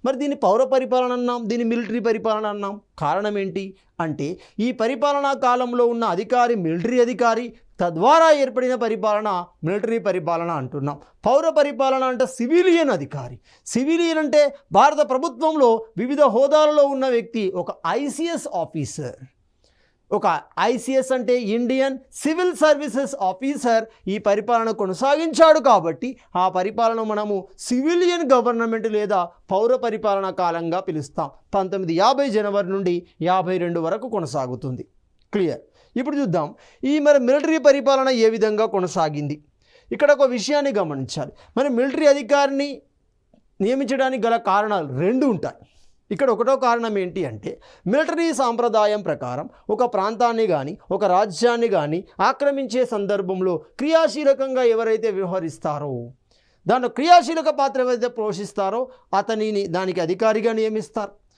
మరి దీన్ని పౌర పరిపాలన అన్నాం, దీన్ని మిలిటరీ పరిపాలన అన్నాం. కారణం ఏంటి అంటే ఈ పరిపాలనా కాలంలో ఉన్న అధికారి మిలిటరీ అధికారి, తద్వారా ఏర్పడిన పరిపాలన మిలిటరీ పరిపాలన అంటున్నాం. పౌర పరిపాలన అంటే సివిలియన్ అధికారి. సివిలియన్ అంటే భారత ప్రభుత్వంలో వివిధ హోదాలలో ఉన్న వ్యక్తి, ఒక ఐసిఎస్ ఆఫీసర్. ఒక ఐసిఎస్ అంటే ఇండియన్ సివిల్ సర్వీసెస్ ఆఫీసర్ ఈ పరిపాలన కొనసాగించాడు కాబట్టి ఆ పరిపాలన మనము సివిలియన్ గవర్నమెంట్ లేదా పౌర పరిపాలనా కాలంగా పిలుస్తాం. 1950 జనవరి నుండి 52 వరకు కొనసాగుతుంది. క్లియర్. ఇప్పుడు చూద్దాం మరి మిలిటరీ పరిపాలన ఏ విధంగా కొనసాగింది. ఇక్కడ ఒక విషయాన్ని గమనించాలి. మరి మిలిటరీ అధికారిని నియమించడానికి గల కారణాలు 2 ఉంటాయి. ఇక్కడ ఒకటో కారణం ఏంటి అంటే మిలిటరీ సాంప్రదాయం ప్రకారం ఒక ప్రాంతాన్ని కానీ ఒక రాజ్యాన్ని కానీ ఆక్రమించే సందర్భంలో క్రియాశీలకంగా ఎవరైతే వ్యవహరిస్తారో, దాంట్లో క్రియాశీలక పాత్ర ఎవరైతే పోషిస్తారో అతనిని దానికి అధికారిగా నియమిస్తారు.